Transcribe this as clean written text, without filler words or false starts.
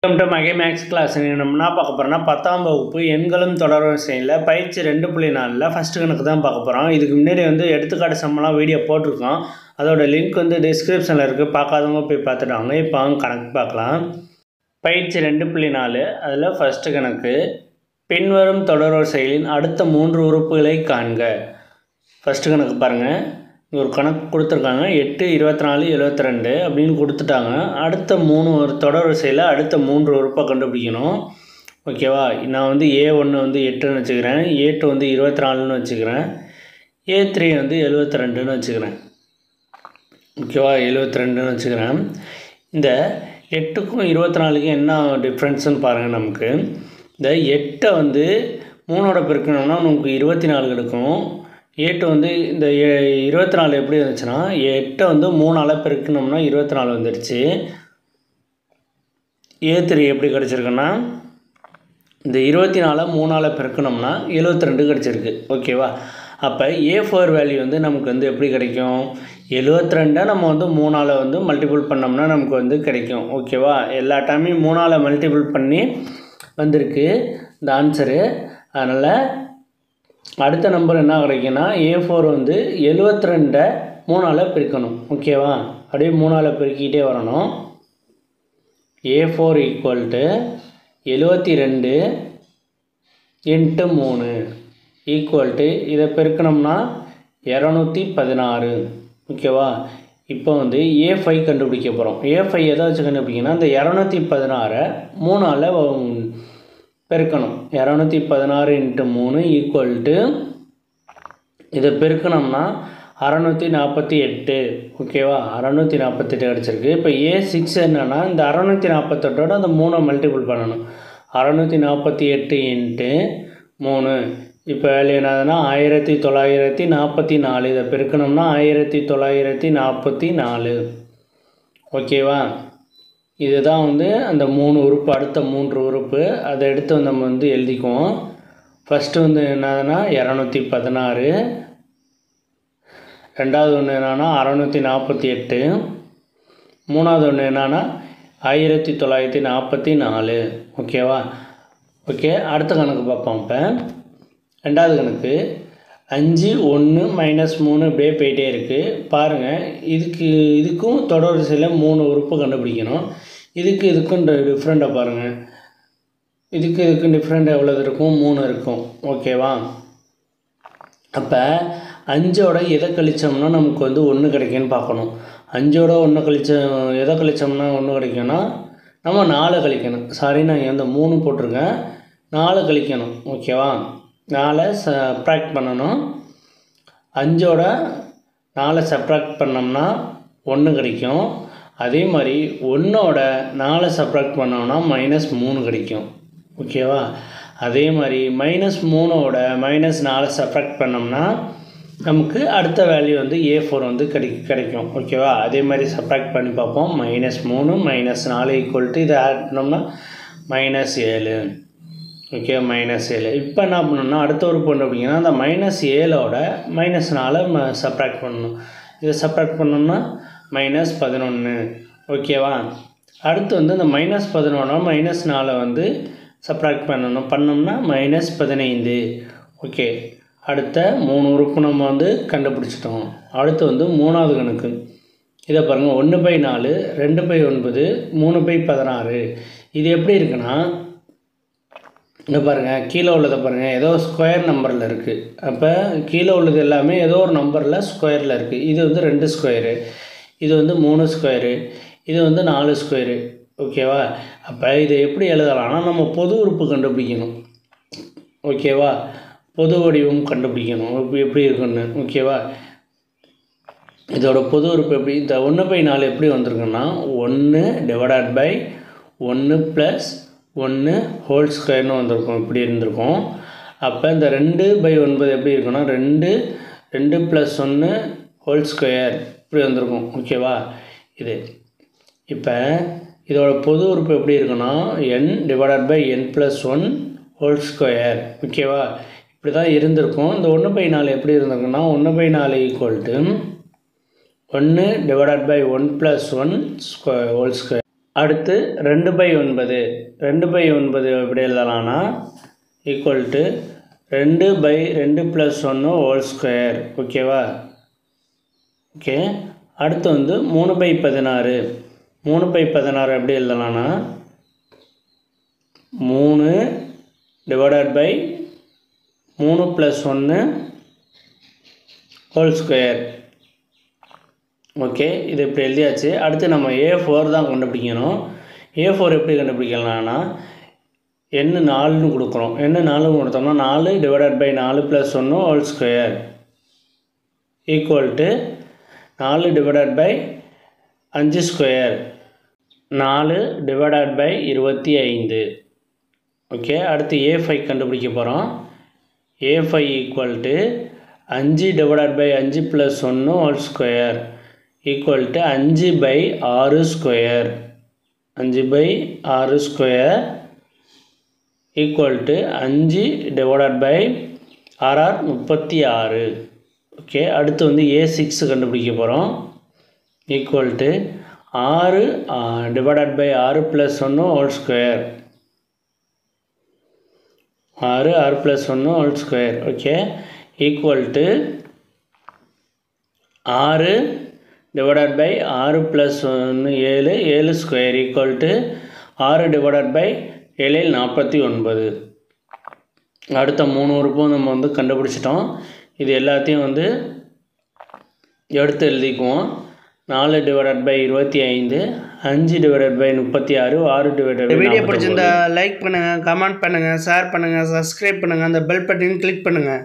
Welcome to மகே maths class. நம்ம பார்க்க போகிறோம்னா 10ஆம் வகுப்பு எண்களும் தொடர்வரிசையில் பயிற்சி 2.4 ஃபஸ்ட்டு கணக்கு தான் பார்க்க போகிறோம். இதுக்கு முன்னாடி எடுத்துக்காட்டு சம்மெல்லாம் வீடியோ போட்டிருக்கோம். அதோட லிங்க் டிஸ்கிரிப்ஷனில் இருக்குது, பார்க்காதவங்க போய் பார்த்துட்டாங்க. இப்போ கணக்கு பார்க்கலாம். பயிற்சி 2.4 அதில் ஃபஸ்ட்டு கணக்கு, பின்வரும் தொடர்வரிசைகளின் அடுத்த 3 உறுப்புகளை காண்க. ஃபஸ்ட்டு கணக்கு பாருங்கள். ஒரு கணக்கு கொடுத்துருக்காங்க, 8, 24, 72 அப்படின்னு கொடுத்துட்டாங்க. அடுத்த 3 ஒரு தொடர் வரிசையில் அடுத்த 3 உறுப்பை கண்டுபிடிக்கணும். ஓகேவா? நான் A1 8ன்னு வச்சுக்கிறேன், A2 24ன்னு வச்சுக்கிறேன், A3 72ன்னு வச்சுக்கிறேன். ஓகேவா? 72ன்னு வச்சுக்கிறேன். இந்த 8க்கும் 24க்கும் என்ன டிஃப்ரென்ஸுன்னு பாருங்கள். நமக்கு இந்த 8ஐ 3ஓட பெருக்கணும்னா நமக்கு 24 கிடைக்கும். A2 இந்த 24 எப்படி இருந்துச்சுன்னா, 8ஐ 3ஆல் பெருக்கணும்னா 24 வந்துடுச்சு. A3 எப்படி கிடச்சிருக்குன்னா, இந்த 24 3ஆல் பெருக்கணும்னா 72 கிடச்சிருக்கு. ஓகேவா? அப்போ A4 வேல்யூ நமக்கு எப்படி கிடைக்கும்? 72 நம்ம 3ஆல் மல்டிபிள் பண்ணோம்னா நமக்கு கிடைக்கும். ஓகேவா? எல்லா டைமையும் 3ஆல் மல்டிபிள் பண்ணி வந்திருக்கு இந்த ஆன்சரு. அதனால் அடுத்த நம்பர் என்ன கிடைக்குன்னா, A4 72 3ஆல் பெருக்கணும். ஓகேவா? அப்படியே 3ஆல் பெருக்கிட்டே வரணும். A4 = 72 × 3 = இதை பெருக்கணும்னா 216. ஓகேவா? இப்போ A5 கண்டுபிடிக்க போகிறோம். A5 எதை வச்சு கண்டுபிடிக்கணும்? இந்த 216 3ஆல் பெருக்கணும். 216 × 3 = இதை பெருக்கணும்னா 648. ஓகேவா? 648 கிடச்சிருக்கு. இப்போ A6 என்னென்னா, இந்த 648ஓட அந்த 3 மல்டிபிள் பண்ணணும். 648 × 3 இப்போ வேல்யூ என்னதுன்னா 1944. இதை பெருக்கணும்னா 1944. ஓகேவா? இதுதான் அந்த 3 உறுப்பு, அடுத்த 3 உறுப்பு. அதை எடுத்து நம்ம எழுதிக்குவோம். ஃபஸ்ட்டு என்னதுன்னா 216, ரெண்டாவது ஒன்று என்னன்னா 648, மூணாவது ஒன்று என்னன்னா 1944. ஓகேவா? ஓகே, அடுத்த கணக்கு பார்ப்போம். இப்போ ரெண்டாவது கணக்கு, 5, 1, -3 இப்படியே போயிட்டே இருக்குது. பாருங்கள், இதுக்கும் தொடர்வரிசையில் 3 உறுப்பு கண்டுபிடிக்கணும். இதுக்கும் டிஃப்ரெண்ட்டாக பாருங்கள். இதுக்கும் டிஃப்ரெண்ட் எவ்வளோ இருக்கும்? 3 இருக்கும். ஓகேவா? அப்போ 5ஓட எதை கழிச்சோம்னா நமக்கு 1 கிடைக்குன்னு பார்க்கணும். 5ஓட 1 எதை கழிச்சோம்னா 1 கிடைக்கும்னா நம்ம 4 கழிக்கணும். சாரி, நான் 3 போட்டிருக்கேன், 4 கழிக்கணும். ஓகேவா? 4 சப்ராக்ட் பண்ணணும். 5ஓட 4 சப்ராக்ட் பண்ணோம்னா 1 கிடைக்கும். அதே மாதிரி 1ஓட 4 சப்ராக்ட் பண்ணோம்னா -3 கிடைக்கும். ஓகேவா? அதே மாதிரி -3ஓட -4 சப்ராக்ட் பண்ணோம்னா நமக்கு அடுத்த வேல்யூ A4 கிடைக்கும். ஓகேவா? அதே மாதிரி சப்ராக்ட் பண்ணி பார்ப்போம். -3 -4 = இதை ஆட் பண்ணோம்னா -7. ஓகே, -7. இப்போ என்ன பண்ணணும்னா, அடுத்த உறுப்பு அப்படிங்கன்னா அந்த -7ஓட -4 சப்ராக்ட் பண்ணணும். இதை சப்ராக்ட் பண்ணோம்னா -11. ஓகேவா? அடுத்து இந்த -11ஓட -4 சப்ராக்ட் பண்ணோம்னா -15. ஓகே, அடுத்த 3 உறுப்பு நம்ம கண்டுபிடிச்சிட்டோம். அடுத்து மூணாவது கணக்கு. இதை பாருங்கள், 1/4, 2/9, 3/16. இது எப்படி இருக்குன்னா, இங்கே பாருங்கள், கீழே உள்ளதை பாருங்கள், ஏதோ ஸ்கொயர் நம்பரில் இருக்குது. அப்போ கீழே உள்ளது எல்லாமே ஏதோ ஒரு நம்பரில் ஸ்கொயரில் இருக்குது. இது 2 ஸ்கொயரு, இது 3 ஸ்கொயரு, இது 4 ஸ்கொயரு. ஓகேவா? அப்போ இதை எப்படி எழுதலாம்னா, நம்ம பொது உறுப்பு கண்டுபிடிக்கணும். ஓகேவா? பொது வடிவம் கண்டுபிடிக்கணும் எப்படி இருக்குன்னு. ஓகேவா? இதோட பொது உறுப்பு எப்படி? இந்த 1/4 எப்படி வந்திருக்குன்னா, 1 / 1 + 1 ஹோல் ஸ்கொயர்னு வந்திருக்கும். இப்படி இருந்திருக்கும். அப்போ இந்த 2/9 எப்படி இருக்குன்னா, 2 + 1 ஹோல் ஸ்கொயர் இப்படி வந்திருக்கும். ஓகேவா? இது இப்போ இதோட பொது உறுப்பு எப்படி இருக்குன்னா, n / n + 1 ஹோல் ஸ்கொயர். ஓகேவா? இப்படி தான் இருந்திருக்கும். இந்த 1/4 எப்படி இருந்திருக்குன்னா, 1/4 = 1 / 1 + 1 ஹோல் ஸ்கொயர். அடுத்து 2/9 2/9 எப்படி எழுதலாம்னா ஈக்குவல் டு 2/2 + 1 ஹோல் ஸ்கொயர். ஓகேவா? ஓகே. அடுத்து வந்து 3/16 3/16 எப்படி எழுதலாம்னா 3 divided by 3 + 1 whole square. Okay, இது இப்படி எழுதியாச்சு. அடுத்து நம்ம A4 தான் கண்டுபிடிக்கணும். A4 எப்படி கண்டுபிடிக்கலாம்னா n 4ன்னு கொடுக்குறோம். n 4 கொடுத்தோம்னா 4 divided by 4 + 1 whole square equal to 4 divided by 5 square 4 divided by 25. Okay. அடுத்து A5 கண்டுபிடிக்க போகிறோம். A5 equal to 5 divided by 5 + 1 whole square equal to 5/6 square 5/6 square equal to 5 divided by 6 36. Okay. அடுத்து வந்து A6 கண்டுபிடிக்க போகிறோம். Equal to 6 divided by 6 + 1 whole square 6 + 1 whole square. Okay. Equal to 6 divided by 6 + 1 7 7 square equal to 6 divided by 7 49. அடுத்த 3 உறுப்பும் நம்ம வந்து கண்டுபிடிச்சிட்டோம். இது எல்லாத்தையும் வந்து எடுத்து எழுதிக்குவோம். 4 divided by 25 5 divided by 36 6 divided by. Video பிடிச்சிருந்தா லைக் பண்ணுங்கள், கமெண்ட் பண்ணுங்கள், ஷேர் பண்ணுங்கள், சப்ஸ்கிரைப் பண்ணுங்கள், அந்த பெல் பட்டனையும் கிளிக் பண்ணுங்கள்.